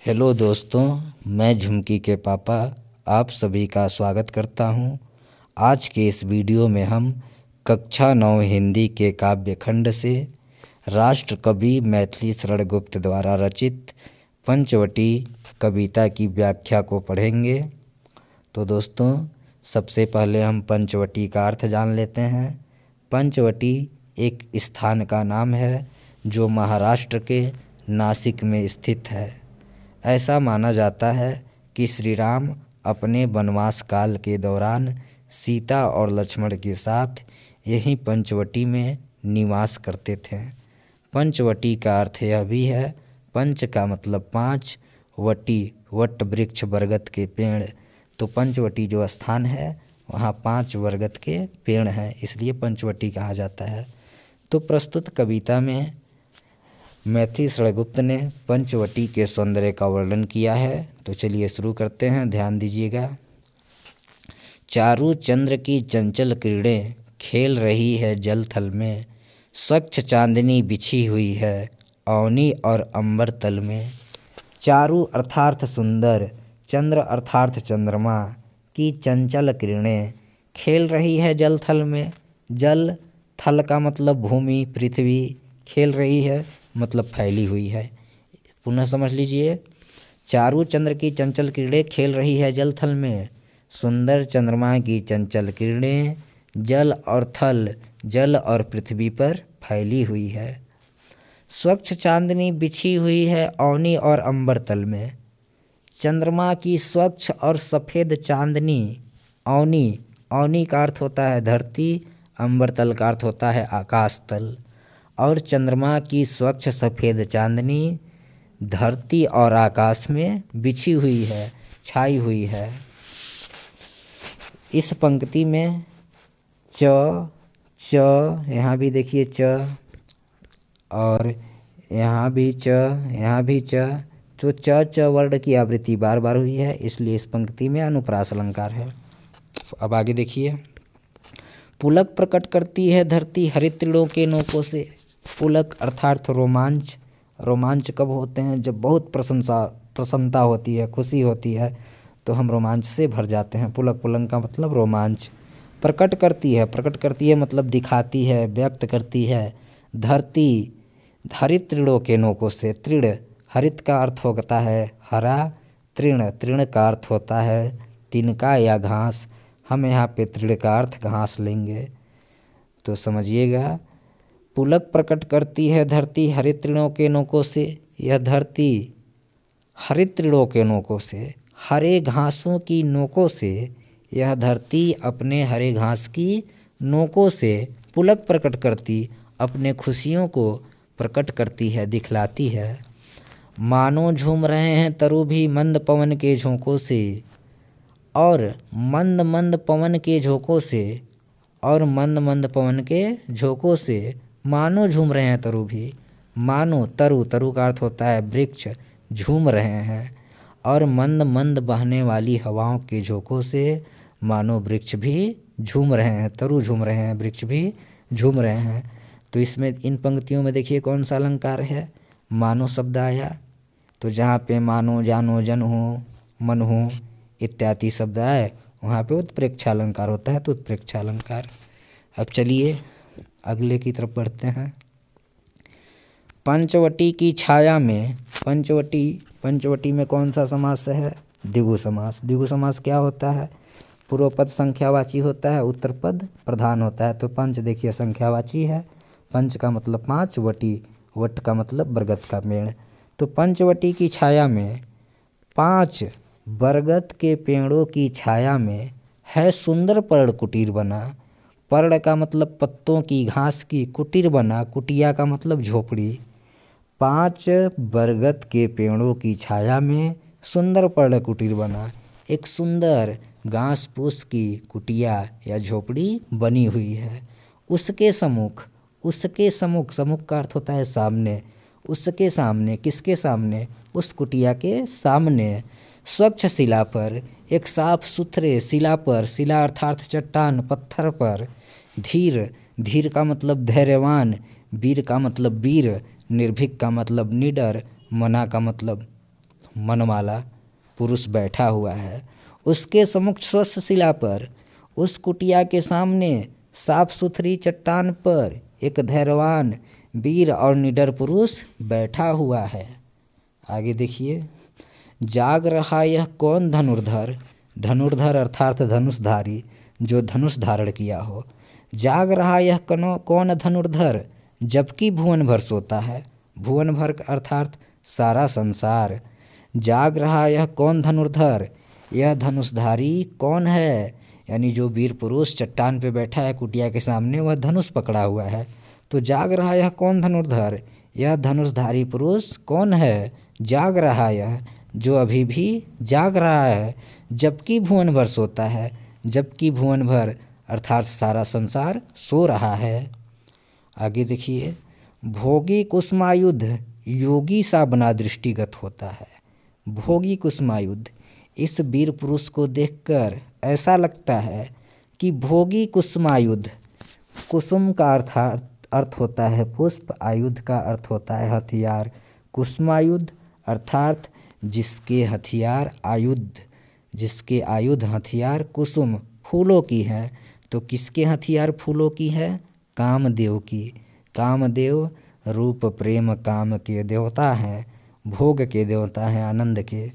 Hello दोस्तों, मैं झुमकी के पापा आप सभी का स्वागत करता हूं। आज के इस वीडियो में हम कक्षा 9 हिंदी के काव्य खंड से राष्ट्र कवि मैथिली शरण गुप्त द्वारा रचित पंचवटी कविता की व्याख्या को पढ़ेंगे। तो दोस्तों, सबसे पहले हम पंचवटी का अर्थ जान लेते हैं। पंचवटी एक स्थान का नाम है जो महाराष्ट्र के नासिक में स्थित है। ऐसा माना जाता है कि श्री राम अपने वनवास काल के दौरान सीता और लक्ष्मण के साथ यहीं पंचवटी में निवास करते थे। पंचवटी का अर्थ यह भी है, पंच का मतलब 5, वटी वट वृक्ष बरगद के पेड़। तो पंचवटी जो स्थान है वहाँ 5 बरगद के पेड़ हैं, इसलिए पंचवटी कहा जाता है। तो प्रस्तुत कविता में मैथिली शरण गुप्त ने पंचवटी के सौंदर्य का वर्णन किया है। तो चलिए शुरू करते हैं, ध्यान दीजिएगा। चारू चंद्र की चंचल किरणें खेल रही है जल थल में, स्वच्छ चांदनी बिछी हुई है अवनी और अंबर तल में। चारू अर्थार्थ सुंदर, चंद्र अर्थार्थ चंद्रमा की चंचल किरणें खेल रही है जल थल में। जल, थल का मतलब भूमि, पृथ्वी, खेल रही है मतलब फैली हुई है। पुनः समझ लीजिए, चारू चंद्र की चंचल किरणें खेल रही है जल थल में, सुंदर चंद्रमा की चंचल किरणें जल और थल, जल और पृथ्वी पर फैली हुई है। स्वच्छ चांदनी बिछी हुई है अवनी और अंबर तल में। चंद्रमा की स्वच्छ और सफ़ेद चांदनी, अवनी, अवनी का अर्थ होता है धरती, अंबर तल का अर्थ होता है आकाश तल। और चंद्रमा की स्वच्छ सफ़ेद चांदनी धरती और आकाश में बिछी हुई है, छाई हुई है। इस पंक्ति में च, यहाँ भी देखिए च, और यहाँ भी च, यहाँ भी च। तो च वर्ण की आवृत्ति बार बार हुई है, इसलिए इस पंक्ति में अनुप्रास अलंकार है। अब आगे देखिए। पुलक प्रकट करती है धरती हरित तृणों के नोकों से। पुलक अर्थात रोमांच। रोमांच कब होते हैं? जब बहुत प्रसन्नता होती है, खुशी होती है, तो हम रोमांच से भर जाते हैं। पुलक, पुलक का मतलब रोमांच। प्रकट करती है, प्रकट करती है मतलब दिखाती है, व्यक्त करती है। धरती हरित तृणों के नोकों से। तृण, हरित का अर्थ होता है हरा, तृण, तृण का अर्थ होता है तिनका या घास। हम यहाँ पे तृण का अर्थ घास लेंगे। तो समझिएगा, पुलक प्रकट करती है धरती हरित तृणों के नोकों से। यह धरती हरित तृणों के नोकों से, हरे घासों की नोकों से, यह धरती अपने हरे घास की नोकों से पुलक प्रकट करती, अपने खुशियों को प्रकट करती है, दिखलाती है। मानो झूम रहे हैं तरु भी मंद पवन के झोंकों से, और मंद मंद पवन के झोंकों से, और मंद मंद पवन के झोंकों से मानो झूम रहे हैं तरु भी। मानो, तरु, तरु का अर्थ होता है वृक्ष, झूम रहे हैं। और मंद मंद बहने वाली हवाओं के झोंकों से मानो वृक्ष भी झूम रहे हैं, तरु झूम रहे हैं, वृक्ष भी झूम रहे हैं। तो इसमें इन पंक्तियों में देखिए कौन सा अलंकार है? मानो शब्द आया। तो जहाँ पे मानो, जानो, जन हो, मन हो इत्यादि शब्द आए, वहाँ पे उत्प्रेक्षा अलंकार होता है, तो उत्प्रेक्षा अलंकार। अब चलिए अगले की तरफ बढ़ते हैं। पंचवटी की छाया में। पंचवटी में कौन सा समास है? द्विगु समास। द्विगु समास क्या होता है? पूर्व पद संख्यावाची होता है, उत्तर पद प्रधान होता है। तो पंच देखिए संख्यावाची है, पंच का मतलब 5, वटी, वट का मतलब बरगद का पेड़। तो पंचवटी की छाया में 5 बरगद के पेड़ों की छाया में है सुंदर पर्ण कुटीर बना। पर्ण का मतलब पत्तों की, घास की, कुटीर बना, कुटिया का मतलब झोपड़ी। 5 बरगद के पेड़ों की छाया में सुंदर पर्ण कुटीर बना, एक सुंदर घास फूस की कुटिया या झोपड़ी बनी हुई है। उसके सम्मुख, उसके सम्मुख, सम्मुख का अर्थ होता है सामने। उसके सामने, किसके सामने? उस कुटिया के सामने स्वच्छ शिला पर, एक साफ सुथरे शिला पर, शिला अर्थात चट्टान, पत्थर पर, धीर, धीर का मतलब धैर्यवान, वीर का मतलब वीर, निर्भीक का मतलब निडर, मना का मतलब मनवाला पुरुष बैठा हुआ है। उसके सम्मुख स्वस्थ शिला पर, उस कुटिया के सामने साफ सुथरी चट्टान पर एक धैर्यवान वीर और निडर पुरुष बैठा हुआ है। आगे देखिए, जाग रहा यह कौन धनुर्धर, धनुर्धर अर्थात धनुषधारी, जो धनुष धारण किया हो। जाग रहा यह कौन धनुर्धर, जबकि भुवन भर सोता है। भुवन भर अर्थात सारा संसार। जाग रहा यह कौन धनुर्धर, यह धनुषधारी कौन है, यानी जो वीर पुरुष चट्टान पे बैठा है कुटिया के सामने, वह धनुष पकड़ा हुआ है। तो जाग रहा यह कौन धनुर्धर, यह धनुषधारी पुरुष कौन है। जाग रहा यह, जो अभी भी जाग रहा है, जबकि भुवन भर सोता है, जबकि भुवन भर अर्थात सारा संसार सो रहा है। आगे देखिए, भोगी कुसुमायुध योगी सा बना दृष्टिगत होता है। भोगी कुसुमायुध, इस वीर पुरुष को देखकर ऐसा लगता है कि भोगी कुसुमायुध, कुसुम का अर्थ होता है पुष्प, आयुध का अर्थ होता है हथियार। कुसुमायुध अर्थात जिसके हथियार आयुध, जिसके आयुध हथियार कुसुम फूलों की है। तो किसके हथियार फूलों की है, कामदेव की। कामदेव रूप प्रेम काम के देवता हैं, भोग के देवता हैं, आनंद के।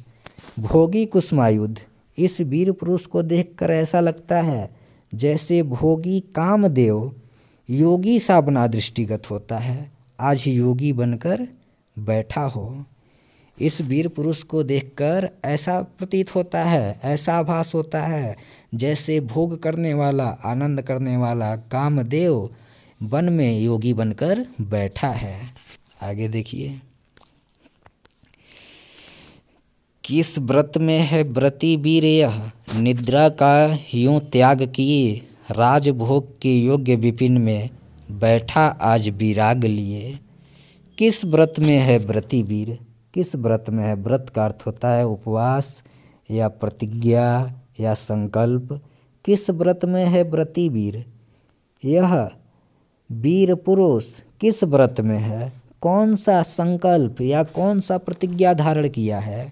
भोगी कुसुमायुध, इस वीर पुरुष को देखकर ऐसा लगता है जैसे भोगी कामदेव योगी सा बना दृष्टिगत होता है, आज योगी बनकर बैठा हो। इस वीर पुरुष को देखकर ऐसा प्रतीत होता है, ऐसा आभास होता है जैसे भोग करने वाला, आनंद करने वाला कामदेव वन में योगी बनकर बैठा है। आगे देखिए, किस व्रत में है व्रती वीर यह, निद्रा का यूं त्याग किए, राजभोग के योग्य विपिन में बैठा आज विराग लिए। किस व्रत में है व्रती वीर, किस व्रत में है, व्रत का अर्थ होता है उपवास या प्रतिज्ञा या संकल्प। किस व्रत में है व्रती वीर, यह वीर पुरुष किस व्रत में है, कौन सा संकल्प या कौन सा प्रतिज्ञा धारण किया है।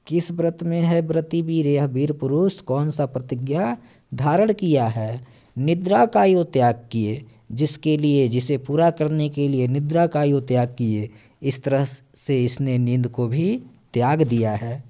किस व्रत में है व्रती वीर, यह वीर पुरुष कौन सा प्रतिज्ञा धारण किया है। निद्रा का यो त्याग किए, जिसके लिए, जिसे पूरा करने के लिए निद्रा का यो त्याग किए, इस तरह से इसने नींद को भी त्याग दिया है।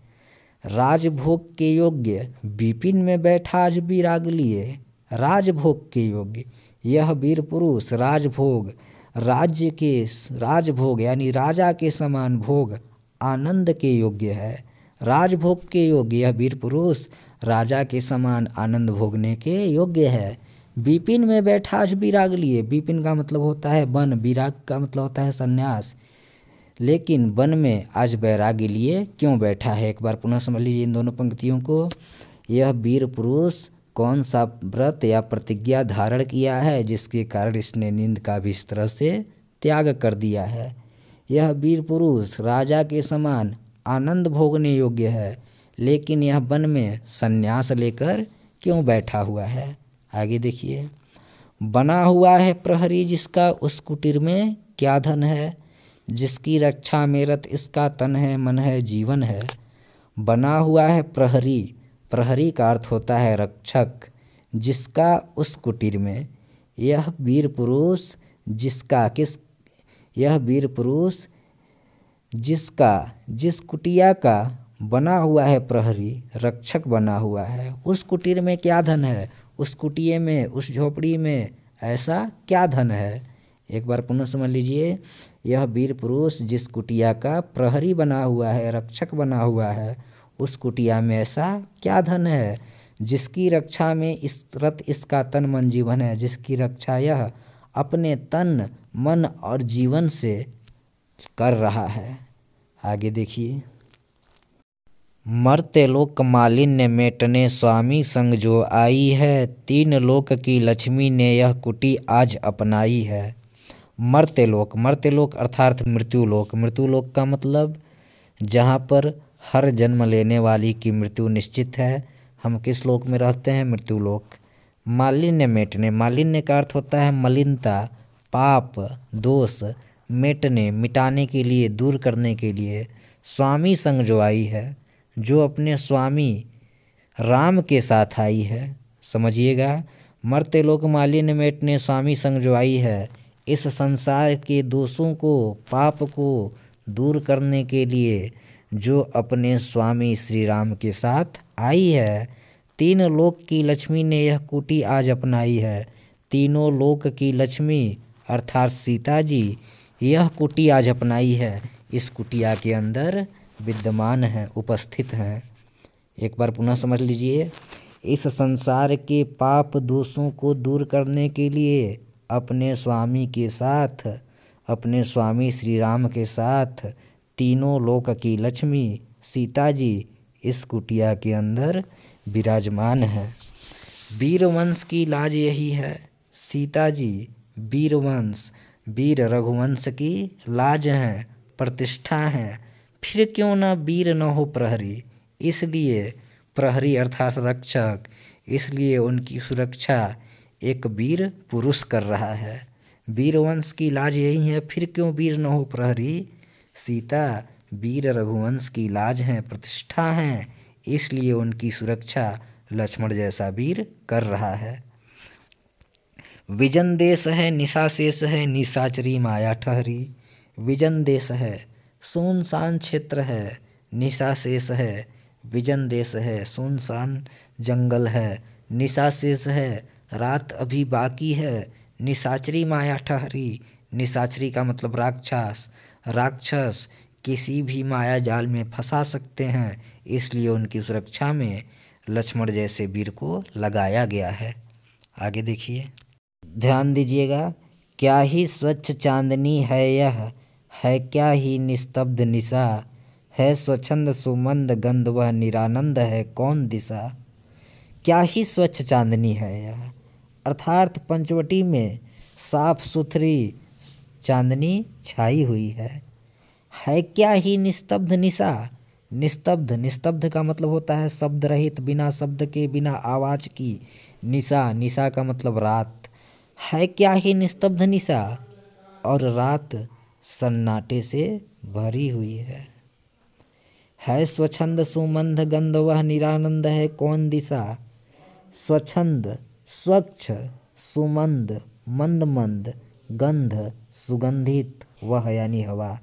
राजभोग के योग्य विपिन में बैठा आज विराग लिए। राजभोग के योग्य, यह वीर पुरुष राजभोग, राज्य के राजभोग यानी राजा के समान भोग, आनंद के योग्य है। राजभोग के योग्य यह वीर पुरुष राजा के समान आनंद भोगने के योग्य है। विपिन में बैठा आज विराग लिए, विपिन का मतलब होता है वन, विराग का मतलब होता है संन्यास। लेकिन वन में आज वैराग्य लिए क्यों बैठा है, एक बार पुनः समझ लीजिए इन दोनों पंक्तियों को। यह वीर पुरुष कौन सा व्रत या प्रतिज्ञा धारण किया है जिसके कारण इसने नींद का भी इस तरह से त्याग कर दिया है। यह वीर पुरुष राजा के समान आनंद भोगने योग्य है, लेकिन यह वन में संन्यास लेकर क्यों बैठा हुआ है। आगे देखिए, बना हुआ है प्रहरी जिसका उस कुटीर में क्या धन है, जिसकी रक्षा में रत इसका तन है, मन है, जीवन है। बना हुआ है प्रहरी, प्रहरी का अर्थ होता है रक्षक, जिसका उस कुटीर में, यह वीर पुरुष जिसका, किस, यह वीर पुरुष जिसका, जिस कुटिया का बना हुआ है प्रहरी, रक्षक बना हुआ है, उस कुटीर में क्या धन है, उस कुटिये में, उस झोपड़ी में ऐसा क्या धन है। एक बार पुनः समझ लीजिए, यह वीर पुरुष जिस कुटिया का प्रहरी बना हुआ है, रक्षक बना हुआ है, उस कुटिया में ऐसा क्या धन है, जिसकी रक्षा में इस रत इसका तन मन जीवन है, जिसकी रक्षा यह अपने तन मन और जीवन से कर रहा है। आगे देखिए, मर्त्य लोक मालिन्य मेटने स्वामी संग जो आई है, तीन लोक की लक्ष्मी ने यह कुटी आज अपनाई है। मर्त्यलोक, मर्त्यलोक अर्थात मृत्युलोक, मृत्युलोक का मतलब जहाँ पर हर जन्म लेने वाली की मृत्यु निश्चित है। हम किस लोक में रहते हैं, मृत्युलोक। मालिन्य मेटने, मालिन्य का अर्थ होता है मलिनता, पाप, दोष, मेटने, मिटाने के लिए, दूर करने के लिए। स्वामी संग जो आई है, जो अपने स्वामी राम के साथ आई है। समझिएगा, मर्त्य लोक मालिन्य मेटने स्वामी संग जो आई है, इस संसार के दोषों को, पाप को दूर करने के लिए जो अपने स्वामी श्री राम के साथ आई है। तीन लोक की लक्ष्मी ने यह कुटी आज अपनाई है। तीनों लोक की लक्ष्मी अर्थात सीता जी यह कुटी आज अपनाई है, इस कुटिया के अंदर विद्यमान है, उपस्थित हैं। एक बार पुनः समझ लीजिए, इस संसार के पाप दोषों को दूर करने के लिए अपने स्वामी के साथ, अपने स्वामी श्री राम के साथ तीनों लोक की लक्ष्मी सीता जी इस कुटिया के अंदर विराजमान है। वीरवंश की लाज यही है, सीता जी वीरवंश, वीर रघुवंश की लाज है, प्रतिष्ठा है। फिर क्यों ना वीर न हो प्रहरी, इसलिए प्रहरी अर्थात रक्षक, इसलिए उनकी सुरक्षा एक वीर पुरुष कर रहा है। वीरवंश की लाज यही है, फिर क्यों वीर न हो प्रहरी। सीता वीर रघुवंश की लाज है, प्रतिष्ठा है, इसलिए उनकी सुरक्षा लक्ष्मण जैसा वीर कर रहा है। विजन देश है निशा शेष है, निशाचरी माया ठहरी। विजन देश है, सुनसान क्षेत्र है, निशा शेष है। विजन देश है, सुनसान जंगल है, निशा शेष है, रात अभी बाकी है। निशाचरी माया ठहरी, निशाचरी का मतलब राक्षस, राक्षस किसी भी माया जाल में फंसा सकते हैं, इसलिए उनकी सुरक्षा में लक्ष्मण जैसे वीर को लगाया गया है। आगे देखिए, ध्यान दीजिएगा। क्या ही स्वच्छ चांदनी है यह, है क्या ही निस्तब्ध निशा, है स्वच्छंद सुमंद गंध वह निरानंद है कौन दिशा। क्या ही स्वच्छ चांदनी है यह, अर्थात पंचवटी में साफ सुथरी चांदनी छाई हुई है क्या ही निस्तब्ध निशा। निस्तब्ध, निस्तब्ध का मतलब होता है शब्द रहित, बिना शब्द के, बिना आवाज़ की। निशा, निशा का मतलब रात। है क्या ही निस्तब्ध निशा, और रात सन्नाटे से भरी हुई है स्वच्छंद सुमंद गंध वह निरानंद है कौन दिशा। स्वच्छंद, स्वच्छ, सुमंद, मंद मंद, गंध सुगंधित, वह यानी हवा।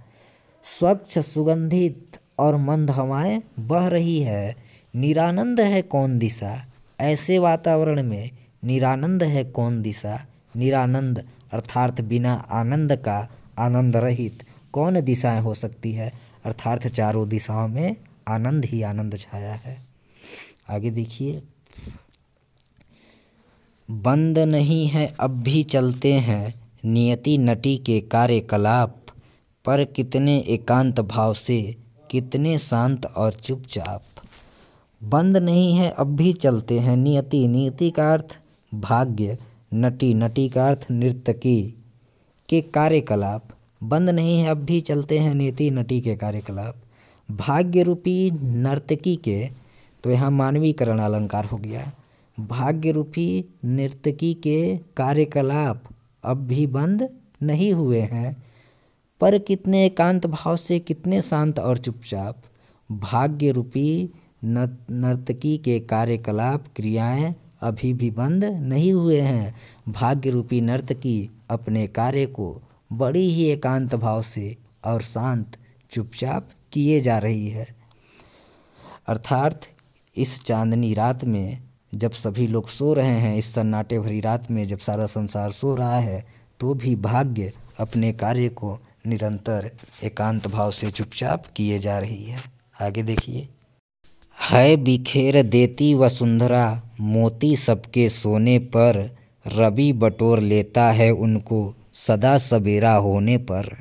स्वच्छ, सुगंधित और मंद हवाएं बह रही है। निरानंद है कौन दिशा, ऐसे वातावरण में निरानंद है कौन दिशा। निरानंद अर्थात बिना आनंद का, आनंद रहित कौन दिशाएं हो सकती है, अर्थात चारों दिशाओं में आनंद ही आनंद छाया है। आगे देखिए, बंद नहीं है अब भी चलते हैं नियति नटी के कार्यकलाप, पर कितने एकांत भाव से, कितने शांत और चुपचाप। बंद नहीं है अब भी चलते हैं नियति, नियति का अर्थ भाग्य, नटी, नटी का अर्थ नर्तकी के कार्यकलाप। बंद नहीं है अब भी चलते हैं नियति नटी के कार्यकलाप। भाग्य रूपी नर्तकी के, तो यहाँ मानवीकरण अलंकार हो गया। भाग्य रूपी नर्तकी के कार्यकलाप अब भी बंद नहीं हुए हैं, पर कितने एकांत भाव से, कितने शांत और चुपचाप। भाग्य रूपी नर्तकी के कार्यकलाप, क्रियाएं अभी भी बंद नहीं हुए हैं। भाग्य रूपी नर्तकी अपने कार्य को बड़ी ही एकांत भाव से और शांत चुपचाप किए जा रही है। अर्थात इस चांदनी रात में जब सभी लोग सो रहे हैं, इस सन्नाटे भरी रात में जब सारा संसार सो रहा है, तो भी भाग्य अपने कार्य को निरंतर एकांत भाव से चुपचाप किए जा रही है। आगे देखिए, है बिखेर देती वसुंधरा मोती सबके सोने पर, रवि बटोर लेता है उनको सदा सवेरा होने पर।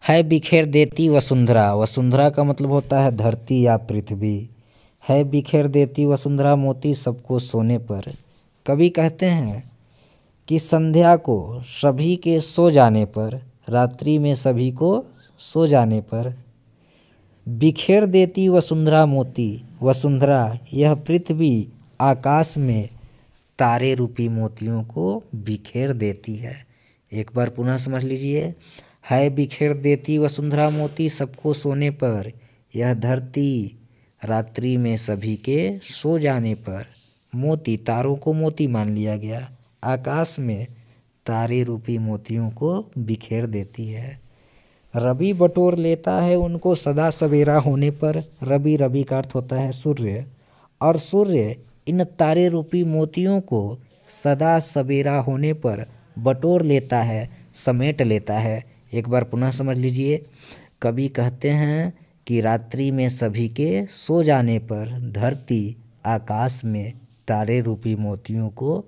है बिखेर देती वसुंधरा, वसुंधरा का मतलब होता है धरती या पृथ्वी। है बिखेर देती वसुंधरा मोती सबको सोने पर। कवि कहते हैं कि संध्या को सभी के सो जाने पर, रात्रि में सभी को सो जाने पर, बिखेर देती वसुंधरा मोती। वसुंधरा यह पृथ्वी आकाश में तारे रूपी मोतियों को बिखेर देती है। एक बार पुनः समझ लीजिए, है बिखेर देती वसुंधरा मोती सबको सोने पर। यह धरती रात्रि में सभी के सो जाने पर। मोती, तारों को मोती मान लिया गया। आकाश में तारे रूपी मोतियों को बिखेर देती है। रवि बटोर लेता है उनको सदा सवेरा होने पर। रवि, रवि का अर्थ होता है सूर्य, और सूर्य इन तारे रूपी मोतियों को सदा सवेरा होने पर बटोर लेता है, समेट लेता है। एक बार पुनः समझ लीजिए। कवि कहते हैं कि रात्रि में सभी के सो जाने पर धरती आकाश में तारे रूपी मोतियों को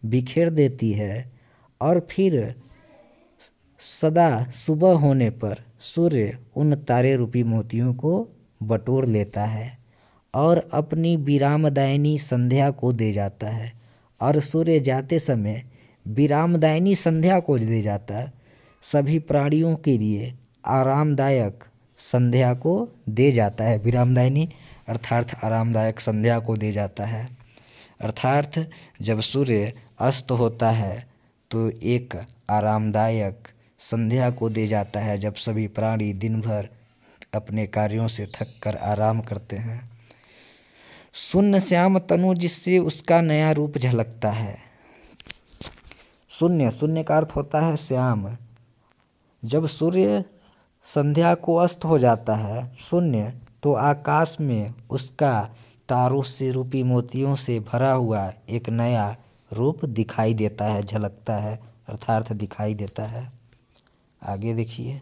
बिखेर देती है, और फिर सदा सुबह होने पर सूर्य उन तारे रूपी मोतियों को बटोर लेता है और अपनी विरामदायिनी संध्या को दे जाता है। और सूर्य जाते समय विरामदायिनी संध्या को दे जाता है, सभी प्राणियों के लिए आरामदायक संध्या को दे जाता है। विरामदायिनी अर्थात आरामदायक संध्या को दे जाता है। अर्थात जब सूर्य अस्त होता है तो एक आरामदायक संध्या को दे जाता है, जब सभी प्राणी दिन भर अपने कार्यों से थक कर आराम करते हैं। शून्य श्याम तनु, जिससे उसका नया रूप झलकता है। शून्य, शून्य का अर्थ होता है श्याम। जब सूर्य संध्या को अस्त हो जाता है शून्य, तो आकाश में उसका तारों से रूपी मोतियों से भरा हुआ एक नया रूप दिखाई देता है, झलकता है, अर्थात दिखाई देता है। आगे देखिए,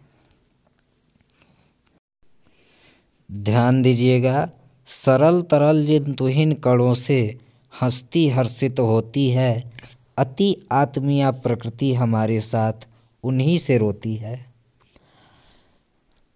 ध्यान दीजिएगा। सरल तरल जिन तुहिन कणों से हंसती हर्षित होती है। अति आत्मीय प्रकृति हमारे साथ उन्हीं से रोती है।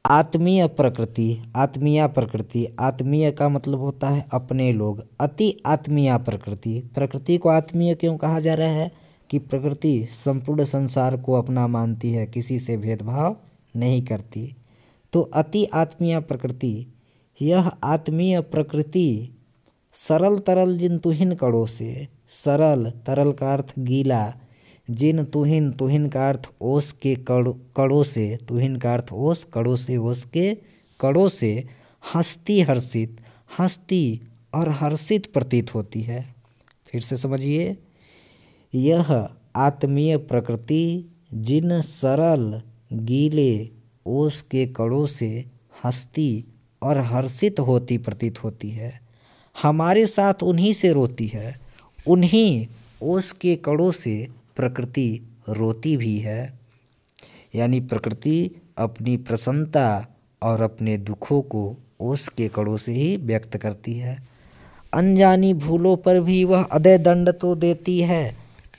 आत्मीय प्रकृति, आत्मीय प्रकृति, आत्मीय का मतलब होता है अपने लोग। अति आत्मीय प्रकृति, प्रकृति को आत्मीय क्यों कहा जा रहा है कि प्रकृति संपूर्ण संसार को अपना मानती है, किसी से भेदभाव नहीं करती। तो अति आत्मीय प्रकृति, यह आत्मीय प्रकृति सरल तरल जिन तुहिन कणों से, सरल, तरल का अर्थ गीला, जिन तुहिन, तुहिन का अर्थ ओस के कणों से, तुहिन का अर्थ ओस, कणों से, ओस के कणों से हंसती हर्षित, हंसती और हर्षित प्रतीत होती है। फिर से समझिए, यह आत्मीय प्रकृति जिन सरल गीले ओस के कणों से हंसती और हर्षित होती प्रतीत होती है, हमारे साथ उन्हीं से रोती है। उन्हीं ओस के कणों से प्रकृति रोती भी है। यानी प्रकृति अपनी प्रसन्नता और अपने दुखों को ओस के कणों से ही व्यक्त करती है। अनजानी भूलों पर भी वह अदय दंड तो देती है,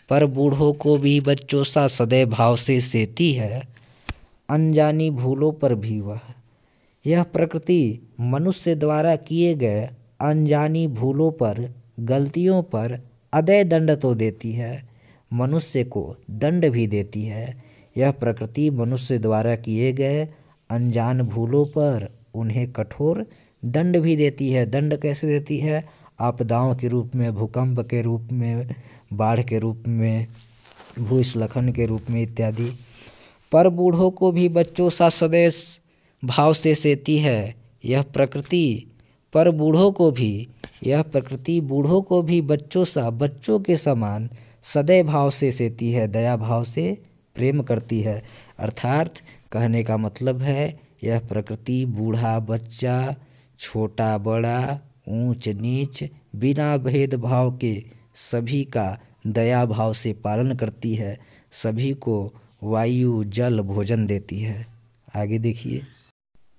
पर बूढ़ों को भी बच्चों सा सदैव भाव से सेती है। अनजानी भूलों पर भी वह, यह प्रकृति मनुष्य द्वारा किए गए अनजानी भूलों पर, गलतियों पर अदय दंड तो देती है, मनुष्य को दंड भी देती है। यह प्रकृति मनुष्य द्वारा किए गए अनजान भूलों पर उन्हें कठोर दंड भी देती है। दंड कैसे देती है? आपदाओं के रूप में, भूकंप के रूप में, बाढ़ के रूप में, भूस्खलन के रूप में इत्यादि। पर बूढ़ों को भी बच्चों सा सदैव भाव से सेती है। यह प्रकृति पर बूढ़ों को भी, यह प्रकृति बूढ़ों को भी बच्चों सा, बच्चों के समान सदैव भाव से सेती है, दया भाव से प्रेम करती है। अर्थात कहने का मतलब है, यह प्रकृति बूढ़ा बच्चा, छोटा बड़ा, ऊंच नीच, बिना भेदभाव के सभी का दया भाव से पालन करती है, सभी को वायु जल भोजन देती है। आगे देखिए,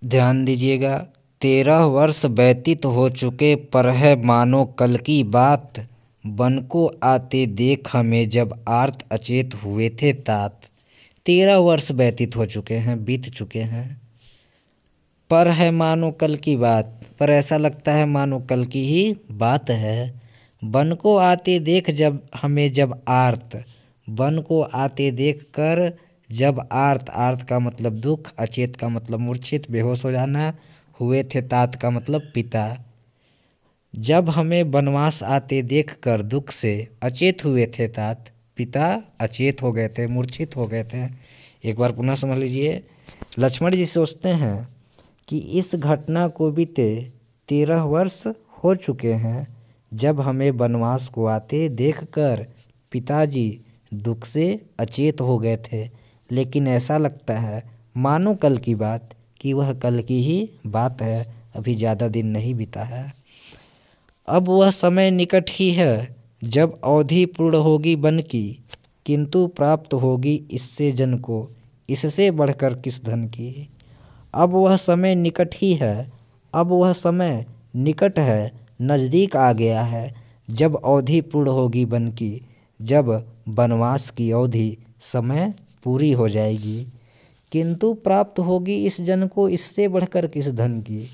ध्यान दीजिएगा। 13 वर्ष व्यतीत हो चुके, पर है मानो कल की बात। बन को आते देख हमें जब आर्त अचेत हुए थे तात। 13 वर्ष व्यतीत हो चुके हैं, बीत चुके हैं। पर है मानो कल की बात, पर ऐसा लगता है मानो कल की ही बात है। बन को आते देख जब हमें जब आर्त, बन को आते देख कर जब आर्त, आर्त का मतलब दुख, अचेत का मतलब मूर्छित, बेहोश हो जाना, हुए थे तात का मतलब पिता। जब हमें वनवास आते देख कर दुख से अचेत हुए थे तात, पिता अचेत हो गए थे, मूर्छित हो गए थे। एक बार पुनः समझ लीजिए। लक्ष्मण जी सोचते हैं कि इस घटना को बीते 13 वर्ष हो चुके हैं जब हमें वनवास को आते देखकर पिताजी दुख से अचेत हो गए थे, लेकिन ऐसा लगता है मानो कल की बात कि वह कल की ही बात है, अभी ज़्यादा दिन नहीं बीता है। अब वह समय निकट ही है जब अवधि पूर्ण होगी वन की, किंतु प्राप्त होगी इससे जन को इससे बढ़कर किस धन की। अब वह समय निकट ही है, अब वह समय निकट है, नज़दीक आ गया है जब अवधि पूर्ण होगी वन की, जब वनवास की अवधि समय पूरी हो जाएगी। किंतु प्राप्त होगी इस जन को इससे बढ़कर किस धन की,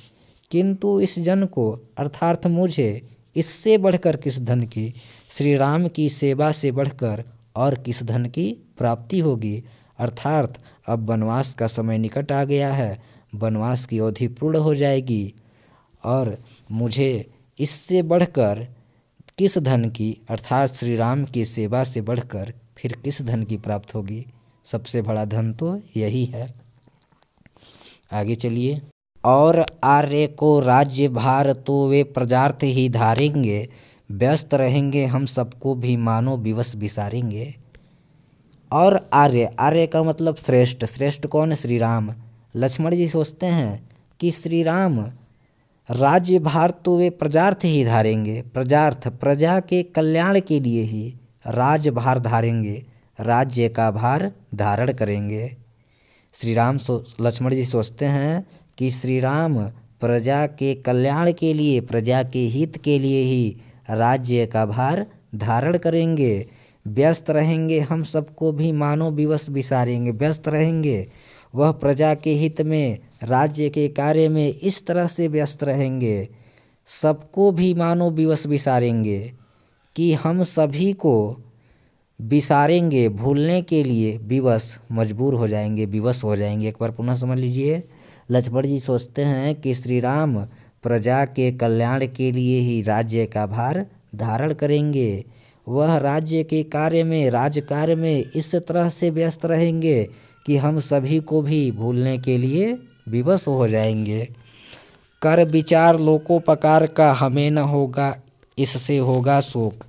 किंतु इस जन को अर्थात मुझे इससे बढ़कर किस धन की, श्री राम की सेवा से बढ़कर और किस धन की प्राप्ति होगी। अर्थात अब वनवास का समय निकट आ गया है, वनवास की अवधि पूर्ण हो जाएगी और मुझे इससे बढ़कर किस धन की अर्थात श्री राम की सेवा से बढ़कर फिर किस धन की प्राप्त होगी। सबसे बड़ा धन तो यही है। आगे चलिए। और आर्य को राज्य भार तो वे प्रजार्थ ही धारेंगे, व्यस्त रहेंगे हम सबको भी मानो विवश विसारेंगे। और आर्य, आर्य का मतलब श्रेष्ठ, श्रेष्ठ कौन है? श्री राम। लक्ष्मण जी सोचते हैं कि श्री राम राज्य भार तो वे प्रजार्थ ही धारेंगे, प्रजार्थ प्रजा के कल्याण के लिए ही राज्य भार धारेंगे, राज्य का भार धारण करेंगे। श्री राम लक्ष्मण जी सोचते हैं कि श्री राम प्रजा के कल्याण के लिए, प्रजा के हित के लिए ही राज्य का भार धारण करेंगे। व्यस्त रहेंगे हम सबको भी मानो विवश विसारेंगे, व्यस्त रहेंगे वह प्रजा के हित में, राज्य के कार्य में इस तरह से व्यस्त रहेंगे, सबको भी मानो विवश विसारेंगे कि हम सभी को विसारेंगे, भूलने के लिए विवश, मजबूर हो जाएंगे, विवश हो जाएंगे। एक बार पुनः समझ लीजिए। लक्ष्मण जी सोचते हैं कि श्री राम प्रजा के कल्याण के लिए ही राज्य का भार धारण करेंगे, वह राज्य के कार्य में, राज कार्य में इस तरह से व्यस्त रहेंगे कि हम सभी को भी भूलने के लिए विवश हो जाएंगे। कर विचार लोकोपकार का हमें न होगा इससे होगा शोक।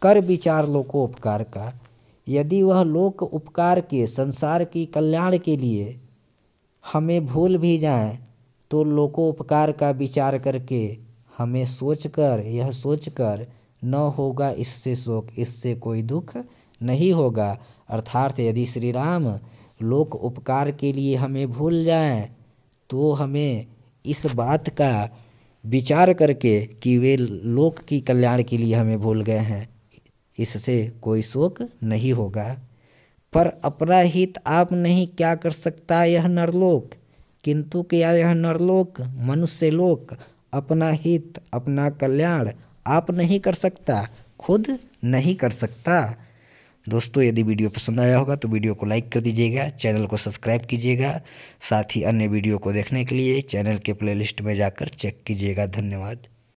कर विचार लोकोपकार का, यदि वह लोक उपकार के, संसार की कल्याण के लिए हमें भूल भी जाएं तो लोकोपकार का विचार करके हमें सोचकर, यह सोचकर न होगा इससे शोक, इससे कोई दुख नहीं होगा। अर्थात यदि श्री राम लोक उपकार के लिए हमें भूल जाएं तो हमें इस बात का विचार करके कि वे लोक की कल्याण के लिए हमें भूल गए हैं, इससे कोई शोक नहीं होगा। पर अपना हित आप नहीं क्या कर सकता यह नरलोक, किंतु क्या यह नरलोक, मनुष्य लोक अपना हित, अपना कल्याण आप नहीं कर सकता, खुद नहीं कर सकता। दोस्तों, यदि वीडियो पसंद आया होगा तो वीडियो को लाइक कर दीजिएगा, चैनल को सब्सक्राइब कीजिएगा, साथ ही अन्य वीडियो को देखने के लिए चैनल के प्लेलिस्ट में जाकर चेक कीजिएगा। धन्यवाद।